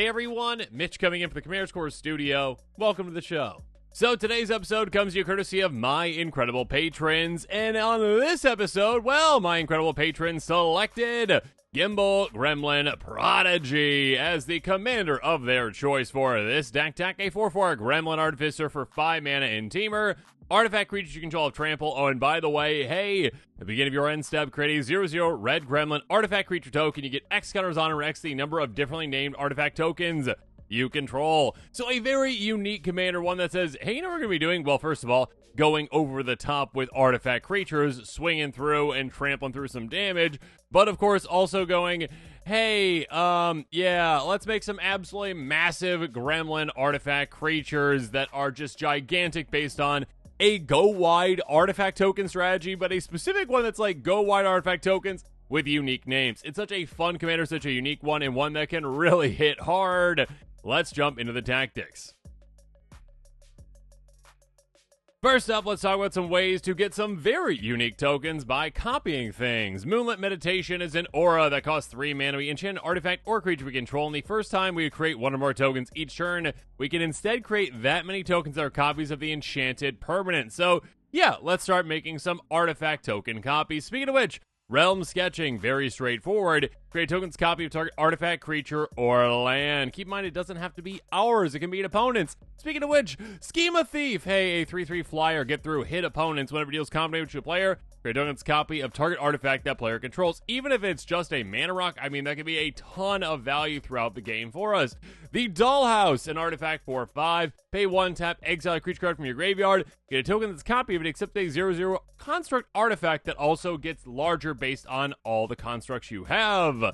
Hey everyone, Mitch coming in from the Commander's Corps studio. Welcome to the show. So today's episode comes to you courtesy of my incredible patrons, and on this episode, well, my incredible patrons selected Gimbal Gremlin Prodigy as the commander of their choice for this deck. Deck a 4/4 Gremlin Artificer for 5 mana in Teamer. Artifact creatures you control have trample. Oh, and by the way, hey, at the beginning of your end step, create a 0/0 red gremlin artifact creature token. You get X counters on or X the number of differently named artifact tokens you control. So a very unique commander, one that says, hey, you know what we're going to be doing? Well, first of all, going over the top with artifact creatures, swinging through and trampling through some damage, but of course also going, hey, yeah, let's make some absolutely massive gremlin artifact creatures that are just gigantic based on a go wide artifact token strategy, but a specific one that's like go wide artifact tokens with unique names. It's such a fun commander, such a unique one, and one that can really hit hard. Let's jump into the tactics. First up, let's talk about some ways to get some very unique tokens by copying things. Moonlit Meditation is an aura that costs 3 mana. We enchant an artifact or creature we control, and the first time we create one or more tokens each turn, we can instead create that many tokens that are copies of the enchanted permanent. So, yeah, let's start making some artifact token copies. Speaking of which, Realm Sketching, very straightforward. Create a token's copy of target artifact, creature, or land. Keep in mind, it doesn't have to be ours. It can be an opponent's. Speaking of which, Schema Thief. Hey, a 3/3 flyer. Get through, hit opponents. Whenever it deals combat damage to a player, create a token's copy of target artifact that player controls. Even if it's just a mana rock, I mean, that could be a ton of value throughout the game for us. The Dollhouse, an artifact for 5. Pay 1, tap, exile a creature card from your graveyard. Get a token that's a copy of it, except a 0/0 construct artifact that also gets larger based on all the constructs you have.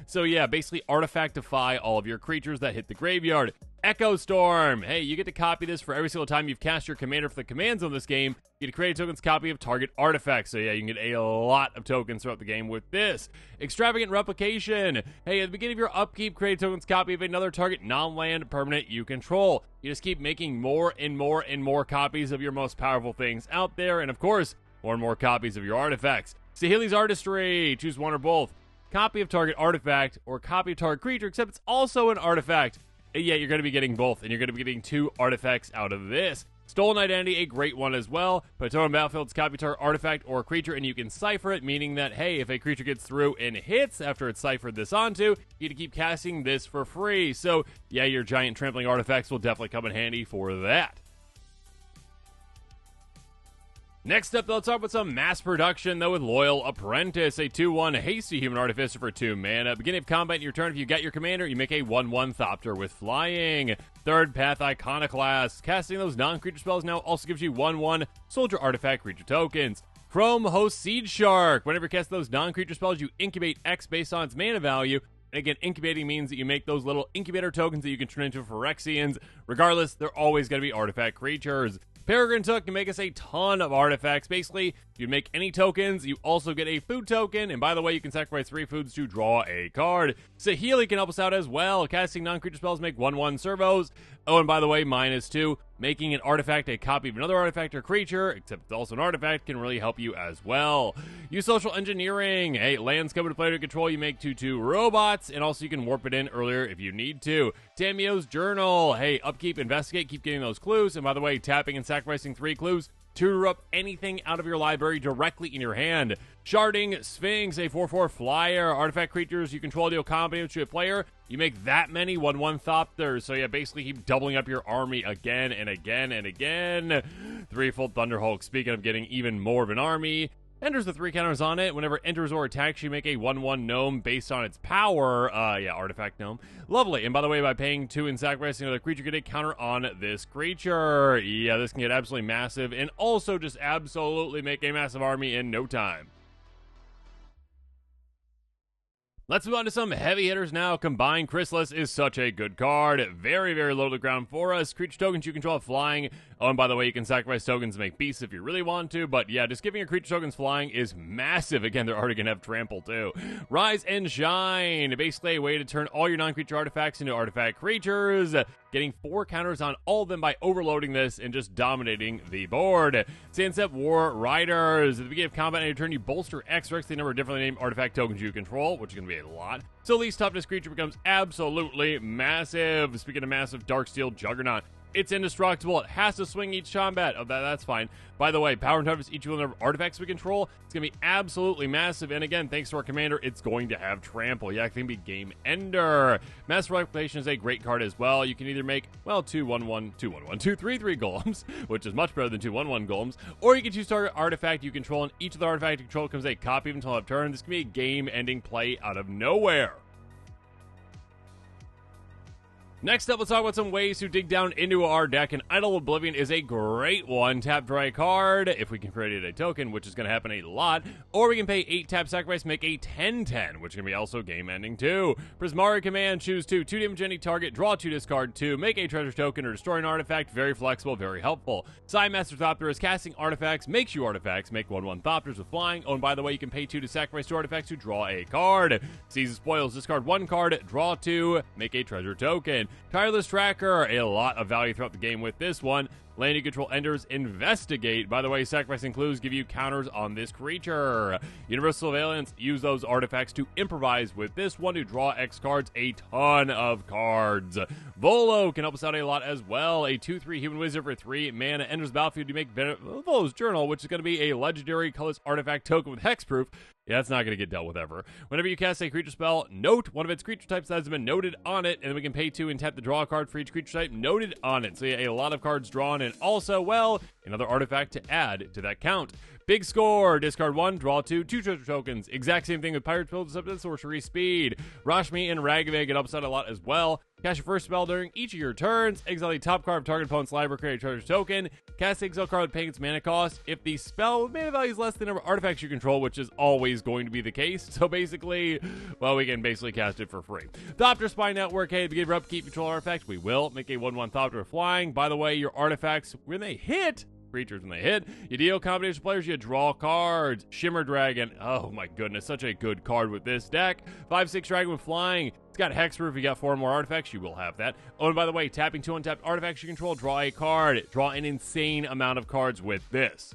So yeah, basically artifactify all of your creatures that hit the graveyard. Echo Storm. Hey, you get to copy this for every single time you've cast your commander for the commands on this game. You get to create a token's copy of target artifact. So yeah, you can get a lot of tokens throughout the game with this. Extravagant Replication. Hey, at the beginning of your upkeep, create a token's copy of another target non-land permanent you control. You just keep making more and more and more copies of your most powerful things out there. And of course, more and more copies of your artifacts. Saheeli's Artistry. Choose one or both. Copy of target artifact or copy of target creature, except it's also an artifact. Yeah, you're going to be getting both, and you're going to be getting 2 artifacts out of this. Stolen Identity, a great one as well. Put a token on battlefield, copy target artifact or creature, and you can cipher it, meaning that, hey, if a creature gets through and hits after it's ciphered this onto, you get to keep casting this for free. So, yeah, your giant trampling artifacts will definitely come in handy for that. Next up, let's talk about some mass production, though, with Loyal Apprentice, a 2/1 hasty human artificer for 2 mana. Beginning of combat in your turn, if you get your commander, you make a 1/1 Thopter with flying. Third Path Iconoclast. Casting those non-creature spells now also gives you 1/1 soldier artifact creature tokens. Chrome Host Seed Shark. Whenever you cast those non-creature spells, you incubate X based on its mana value. And again, incubating means that you make those little incubator tokens that you can turn into Phyrexians. Regardless, they're always going to be artifact creatures. Peregrine Took can make us a ton of artifacts. Basically, if you make any tokens, you also get a food token. And by the way, you can sacrifice 3 foods to draw a card. Saheeli can help us out as well. Casting non-creature spells make 1/1 servos. Oh, and by the way, -2. Making an artifact a copy of another artifact or creature, except it's also an artifact, can really help you as well. Use Social Engineering. Hey, lands come into player to control. You make 2/2 robots, and also you can warp it in earlier if you need to. Tamio's Journal. Hey, upkeep, investigate, keep getting those clues. And by the way, tapping and sacrificing 3 clues to draw up anything out of your library directly in your hand. Sharding Sphinx, a 4/4 flyer. Artifact creatures you control deal combat damage to a player. You make that many 1/1 Thopters. So yeah, basically keep doubling up your army again and again and again. 3-fold Thunderhulk. Speaking of getting even more of an army. Enters the 3 counters on it. Whenever it enters or attacks, you make a 1/1 gnome based on its power. Yeah, artifact gnome. Lovely. And by the way, by paying 2 and sacrificing another creature, get a counter on this creature. Yeah, this can get absolutely massive and also just absolutely make a massive army in no time. Let's move on to some heavy hitters now. Combined Chrysalis is such a good card. Very, very low to the ground for us. Creature tokens you control have flying. Oh, and by the way, you can sacrifice tokens to make beasts if you really want to, but yeah, just giving your creature tokens flying is massive. Again, they're already going to have trample too. Rise and Shine, basically a way to turn all your non-creature artifacts into artifact creatures, getting 4 counters on all of them by overloading this and just dominating the board. Sandstep War Riders. At the beginning of combat on your turn, you bolster X the number of differently named artifact tokens you control, which is going to be a lot. So least toughness creature becomes absolutely massive. Speaking of massive, Darksteel Juggernaut. It's indestructible. It has to swing each combat. Oh, that's fine. By the way, power and toughness each of the number of artifacts we control. It's going to be absolutely massive. And again, thanks to our commander, it's going to have trample. Yeah, it can be game ender. Master Replication is a great card as well. You can either make, well, 2/1/1, 2/1/1, 2/3/3 golems, which is much better than 2/1/1 golems. Or you can choose target artifact you control, and each of the artifact you control comes a copy of until end of turn. This can be a game-ending play out of nowhere. Next up, let's talk about some ways to dig down into our deck, and Idle Oblivion is a great one. Tap, draw a card, if we can create a token, which is going to happen a lot, or we can pay 8 tap sacrifice, make a 10/10, which can be also game-ending too. Prismari Command, choose 2 damage any target, draw 2, discard 2, make a treasure token, or destroy an artifact. Very flexible, very helpful. Psi Master Thopter, casting artifacts, makes you artifacts, make 1/1 Thopters with flying. Oh, and by the way, you can pay 2 to sacrifice 2 artifacts to draw a card. Seize Spoils, discard 1 card, draw 2, make a treasure token. Tireless Tracker, a lot of value throughout the game with this one. Land you control enters, investigate. By the way, sacrificing clues give you counters on this creature. Universal Surveillance, use those artifacts to improvise with this one to draw X cards, a ton of cards. Volo can help us out a lot as well. A 2/3 human wizard for 3 mana enters the battlefield to make Volo's Journal, which is going to be a legendary colorless artifact token with hexproof. Yeah, that's not going to get dealt with ever. Whenever you cast a creature spell, note one of its creature types that has been noted on it, and then we can pay 2 and tap the draw card for each creature type noted on it. So yeah, a lot of cards drawn, and also, well, another artifact to add to that count. Big Score, discard 1, draw 2, 2 treasure tokens. Exact same thing with Pirate's Build, up to Sorcery Speed. Rashmi and Ragavig get upside a lot as well. Cast your first spell during each of your turns. Exile the top card of target opponent's library, create a treasure token. Cast the exile card with paying its mana cost. If the spell mana value is less than the number of artifacts you control, which is always going to be the case. So basically, well, we can basically cast it for free. Thopter Spy Network, hey, to give your upkeep control artifact, we will make a 1/1 Thopter flying. By the way, your artifacts, when they hit, creatures when they hit, you deal combination players, you draw cards. Shimmer Dragon, oh my goodness, such a good card with this deck. 5/6 Dragon with flying. It's got hexproof. You got 4 more artifacts, you will have that. Oh, and by the way, tapping 2 untapped artifacts you control, draw a card. Draw an insane amount of cards with this.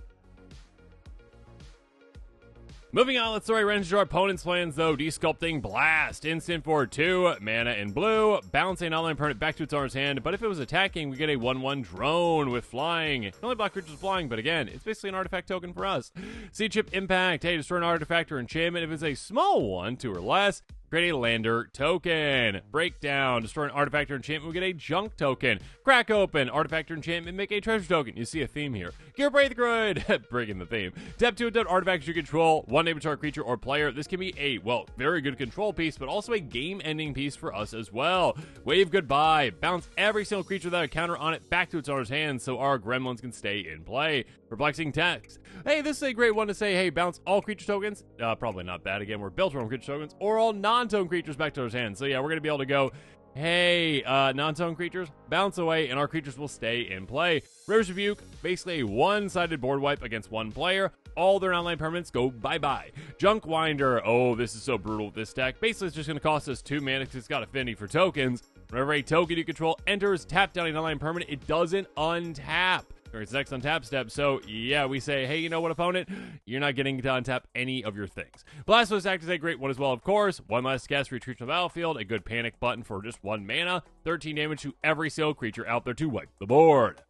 Moving on, let's throw a wrench to our opponent's plans, though. Desculpting Blast. Instant for 2 mana in blue. Bounce an online permanent back to its owner's hand. But if it was attacking, we get a 1/1 drone with flying. Not only block creatures flying, but again, it's basically an artifact token for us. Sea Chip Impact. Hey, destroy an artifact or enchantment. If it's a small one, 2 or less, create a lander token. Breakdown. Destroy an artifact or enchantment, we get a junk token. Crack open. Artifact or enchantment, make a treasure token. You see a theme here. Gear Braithgrid. Breaking the theme. Tap 2 untapped artifacts you control. 1 damage target creature or player. This can be a, well, very good control piece, but also a game-ending piece for us as well. Wave Goodbye. Bounce every single creature without a counter on it back to its owner's hand so our gremlins can stay in play. Perplexing Text. Hey, this is a great one to say, hey, bounce all creature tokens. Probably not bad. Again, we're built around creature tokens, or all non-token creatures back to owner's hand. So yeah, we're going to be able to go, hey, non-token creatures, bounce away, and our creatures will stay in play. River's Rebuke, basically a one-sided board wipe against one player. All their online permanents go bye-bye. Junk Winder, oh, this is so brutal with this deck. Basically, it's just going to cost us 2 mana because it's got affinity for tokens. Whenever a token you control enters, tap down an online permanent, it doesn't untap. Or its next untap step. So yeah, we say, hey, you know what, opponent? You're not getting to untap any of your things. Blasphemous Act is a great one as well, of course. 1 last cast, retreat to the battlefield. A good panic button for just 1 mana. 13 damage to every single creature out there to wipe the board.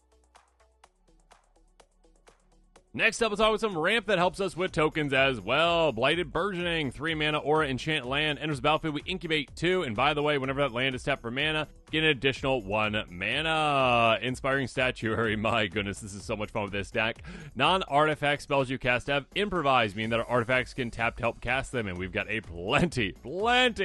Next up, let's talk about some ramp that helps us with tokens as well. Blighted Burgeoning, 3 mana aura enchant land, enters the battlefield, we incubate 2, and by the way, whenever that land is tapped for mana, get an additional 1 mana. Inspiring Statuary, my goodness, this is so much fun with this deck. Non-artifact spells you cast have improvise, meaning that our artifacts can tap to help cast them, and we've got a plenty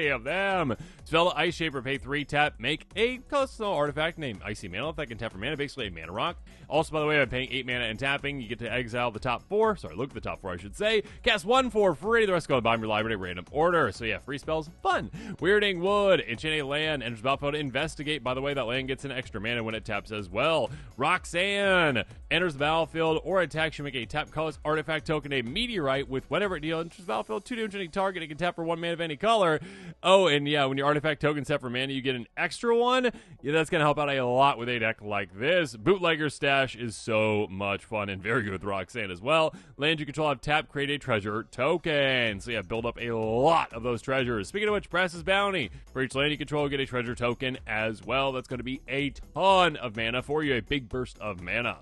of them. Spell Ice Shaper, pay 3 tap, make a custom artifact named Icy Mantle that can tap for mana, basically a mana rock. Also, by the way, by paying 8 mana and tapping, you get to exile the top 4. Sorry, look at the top 4, I should say. Cast 1 for free, the rest go to the bottom of your library in random order. So yeah, free spells, fun. Weirding Wood, enchant a land, enters the battlefield, invest Investigate, by the way, that land gets an extra mana when it taps as well. Roxanne enters the battlefield or attacks. You make a tap colorless artifact token, a meteorite, with whenever it deals enters the battlefield, 2 damage to any target. It can tap for 1 mana of any color. Oh, and yeah, when your artifact token set for mana, you get an extra one. Yeah, that's going to help out a lot with a deck like this. Bootlegger Stash is so much fun and very good with Roxanne as well. Lands you control have tap, create a treasure token. So yeah, build up a lot of those treasures. Speaking of which, Brass's Bounty. For each land you control, get a treasure token as well. That's going to be a ton of mana for you, a big burst of mana.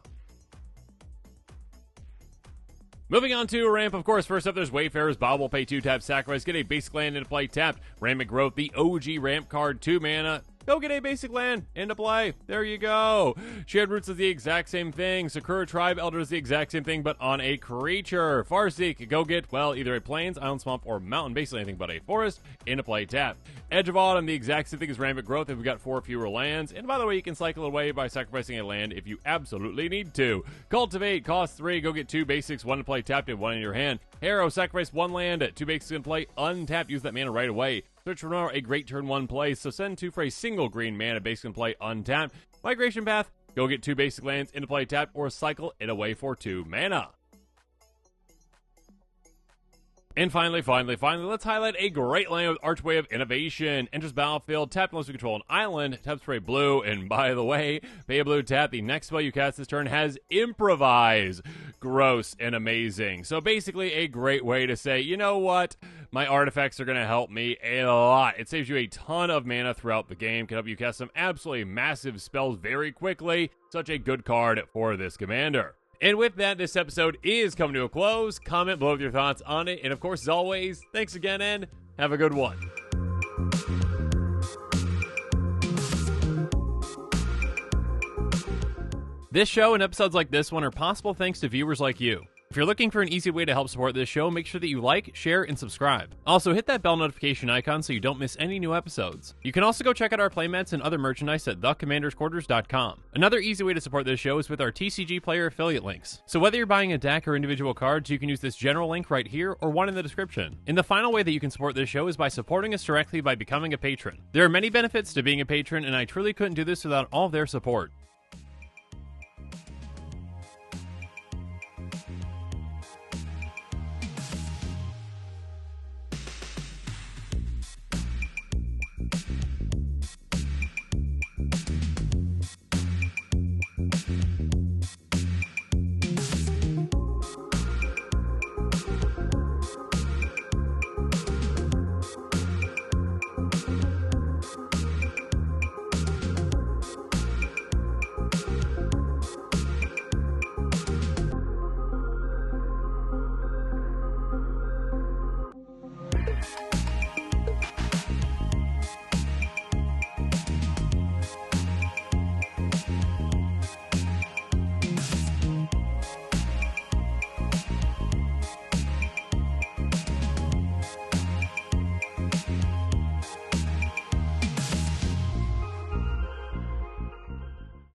Moving on to ramp, of course, first up there's Wayfarer's Bauble. Pay 2, tap, sacrifice, get a basic land into play, tapped. Rampant Growth, the OG ramp card, 2 mana. Go get a basic land into play. There you go. Shared Roots is the exact same thing. Sakura Tribe Elder is the exact same thing, but on a creature. Farseek, go get, well, either a plains, island, swamp, or mountain, basically anything but a forest, into play tap. Edge of Autumn, the exact same thing as Rampant Growth if we've got 4 fewer lands. And by the way, you can cycle away by sacrificing a land if you absolutely need to. Cultivate, cost 3, go get 2 basics, 1 to play tapped and 1 in your hand. Harrow, sacrifice 1 land, 2 basics in play, untap, use that mana right away. Search for Renora, a great turn 1 play, so send 2 for a single green mana, basic in play, untapped. Migration Path, go get 2 basic lands into play tapped, or cycle it away for 2 mana. And finally, let's highlight a great land with Archway of Innovation. Enters battlefield, tap unless you control an island, taps for a blue, and by the way, pay a blue tap. The next spell you cast this turn has Improvise. Gross and amazing. So basically a great way to say, you know what? My artifacts are going to help me a lot. It saves you a ton of mana throughout the game, can help you cast some absolutely massive spells very quickly. Such a good card for this commander. And with that, this episode is coming to a close. Comment below with your thoughts on it. And of course, as always, thanks again and have a good one. This show and episodes like this one are possible thanks to viewers like you. If you're looking for an easy way to help support this show, make sure that you like, share, and subscribe. Also, hit that bell notification icon so you don't miss any new episodes. You can also go check out our playmats and other merchandise at thecommandersquarters.com. Another easy way to support this show is with our TCG Player affiliate links. So whether you're buying a deck or individual cards, you can use this general link right here or one in the description. And the final way that you can support this show is by supporting us directly by becoming a patron. There are many benefits to being a patron, and I truly couldn't do this without all of their support.